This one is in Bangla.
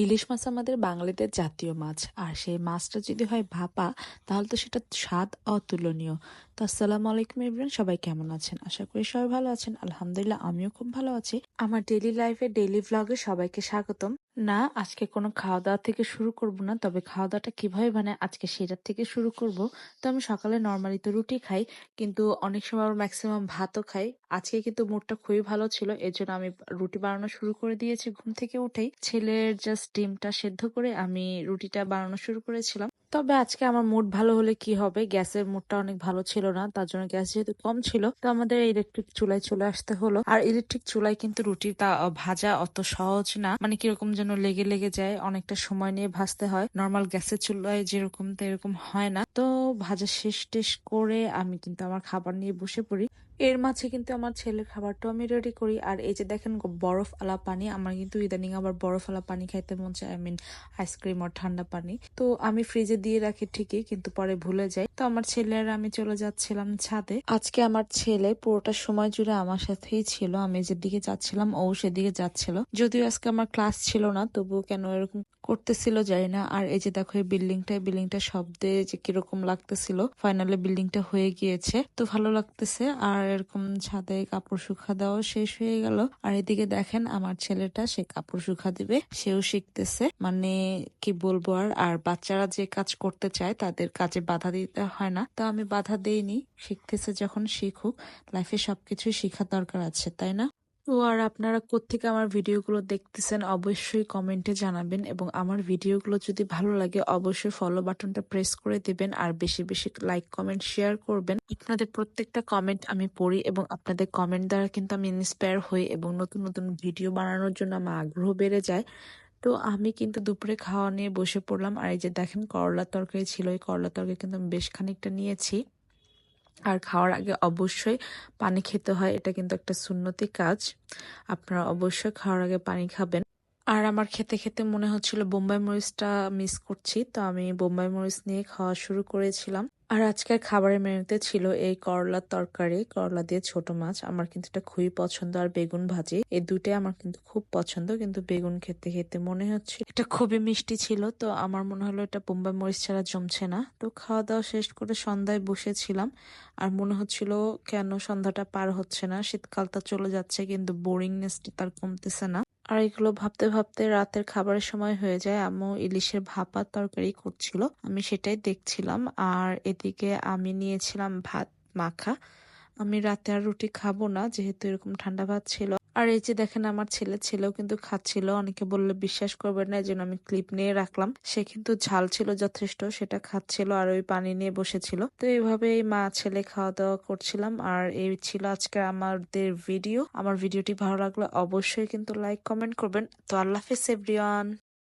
ইলিশ মাছ আমাদের বাঙালিদের জাতীয় মাছ। আর সেই মাছটা যদি হয় ভাপা, তাহলে তো সেটা স্বাদ অতুলনীয়। তো আসসালামু আলাইকুম এভরিওয়ান, সবাই কেমন আছেন? আশা করি সবাই ভালো আছেন। আলহামদুলিল্লাহ, আমিও খুব ভালো আছি। আমার ডেইলি লাইফে ডেইলি ভ্লগে সবাইকে স্বাগতম। না, আজকে কোনো খাওয়া দাওয়া থেকে শুরু করব না, তবে খাওয়া দাওয়াটা কিভাবে বানায় আজকে সেটার থেকে শুরু করব। তো আমি সকালে নর্মালি তো রুটি খাই, কিন্তু অনেক সময় ম্যাক্সিমাম ভাতও খাই। আজকে কিন্তু মুডটা খুবই ভালো ছিল, এর জন্য আমি রুটি বানানো শুরু করে দিয়েছি ঘুম থেকে উঠেই। ছেলের জাস্ট ডিমটা সেদ্ধ করে আমি রুটিটা বানানো শুরু করেছিলাম। তবে আজকে আমার মুড ভালো হলে কি হবে, গ্যাসের মুডটা অনেক ভালো ছিল না, তার জন্য গ্যাস যেহেতু কম ছিল তো আমাদের ইলেকট্রিক চুলায় চলে আসতে হলো। আর ইলেকট্রিক চুলায় কিন্তু রুটিটা ভাজা অত সহজ না, মানে কিরকম যেন লেগে লেগে যায়, অনেকটা সময় নিয়ে ভাজতে হয়। নর্মাল গ্যাসের চুলায় যেরকম তো এরকম হয় না। তো ভাজা শেষ টেস করে আমি কিন্তু আমার খাবার নিয়ে বসে পড়ি। এর মাঝে কিন্তু আমার ছেলের খাবারটাও আমি রেডি করি। আর এই যে দেখেন বরফ আলা পানি, আমার কিন্তু ইদানিং আবার বরফ আলা পানি খাইতে মন চায়, আই মিন আইসক্রিম আর ঠান্ডা পানি। তো আমি ফ্রিজে দিয়ে রাখি ঠিকই, কিন্তু পরে ভুলে যাই। তো আমার ছেলে আর আমি চলে যাচ্ছিলাম ছাদে। আজকে আমার ছেলে পুরোটা সময় জুড়ে আমার সাথেই ছিল, আমি যেদিকে যাচ্ছিলাম ও সেদিকে যাচ্ছিল। যদিও আজকে আমার ক্লাস ছিল না, তবুও কেন এরকম করতেছিল জানি না। আর এই যে দেখো এই বিল্ডিংটা শব্দে যে কিরকম লাগতেছিল, ফাইনালি বিল্ডিংটা হয়ে গিয়েছে, তো ভালো লাগতেছে। আর এরকম ছাদে কাপড় শুকা দেওয়া শেষ হয়ে গেল। আর এদিকে দেখেন আমার ছেলেটা, সে কাপড় শুকা দিবে, সেও শিখতেছে। মানে কি বলবো, আর আর বাচ্চারা যে কাজ করতে চায় তাদের কাজে বাধা দিতে হয় না, তো আমি বাধা দেইনি। শিখতেছে যখন শিখুক, লাইফে সবকিছুই শেখার দরকার আছে, তাই না? তো আর আপনারা কোত্থেকে আমার ভিডিওগুলো দেখতেছেন অবশ্যই কমেন্টে জানাবেন, এবং আমার ভিডিওগুলো যদি ভালো লাগে অবশ্যই ফলো বাটনটা প্রেস করে দিবেন, আর বেশি বেশি লাইক কমেন্ট শেয়ার করবেন। আপনাদের প্রত্যেকটা কমেন্ট আমি পড়ি, এবং আপনাদের কমেন্ট দ্বারা কিন্তু আমি ইন্সপায়ার হই, এবং নতুন নতুন ভিডিও বানানোর জন্য আমার আগ্রহ বেড়ে যায়। তো আমি কিন্তু দুপুরে খাওয়া নিয়ে বসে পড়লাম। আর এই যে দেখেন করলার তরকারি ছিল, এই করলার তরকারি কিন্তু আমি বেশ খানিকটা নিয়েছি। আর খাওয়ার আগে অবশ্যই পানি খেতে হয়, এটা কিন্তু একটা সুন্নতি কাজ। আপনারা অবশ্যই খাওয়ার আগে পানি খাবেন। আর আমার খেতে খেতে মনে হচ্ছিল বোম্বাই মরিচটা মিস করছি, তো আমি বোম্বাই মরিচ নিয়ে খাওয়া শুরু করেছিলাম। আর আজকের খাবারের মেনুতে ছিল এই করলার তরকারি, করলা দিয়ে ছোট মাছ। আমার কিন্তু এটা খুবই পছন্দ, আর বেগুন ভাজি, এই দুটাই আমার কিন্তু খুব পছন্দ। কিন্তু বেগুন খেতে খেতে মনে হচ্ছে এটা খুবই মিষ্টি ছিল, তো আমার মনে হলো এটা বোম্বাই মরিচ ছাড়া জমছে না। তো খাওয়া দাওয়া শেষ করে সন্ধ্যায় বসেছিলাম, আর মনে হচ্ছিল কেন সন্ধ্যাটা পার হচ্ছে না, শীতকালটা চলে যাচ্ছে কিন্তু বোরিংনেসটা তার কমতেছে না। আর এগুলো ভাবতে ভাবতে রাতের খাবারের সময় হয়ে যায়। আম্মু ইলিশের ভাপা তরকারি করছিল, আমি সেটাই দেখছিলাম। আর এদিকে আমি নিয়েছিলাম ভাত মাখা। আমি রাতে আর রুটি খাবো না, যেহেতু এরকম ঠান্ডা ভাত ছিল। আর এই যে দেখেন আমার ছেলেও কিন্তু খাচ্ছিল, অনেকে বললে বিশ্বাস করবে না, এই জন্য আমি ক্লিপ নিয়ে রাখলাম। সে কিন্তু ঝাল ছিল যথেষ্ট, সেটা খাচ্ছিল আর ওই পানি নিয়ে বসেছিল। তো এইভাবেই মা ছেলে খাওয়া দাওয়া করছিলাম। আর এই ছিল আজকে আমাদের ভিডিও। আমার ভিডিওটি ভালো লাগলে অবশ্যই কিন্তু লাইক কমেন্ট করবেন। তো আল্লাহ হাফেজ এভরিওয়ান।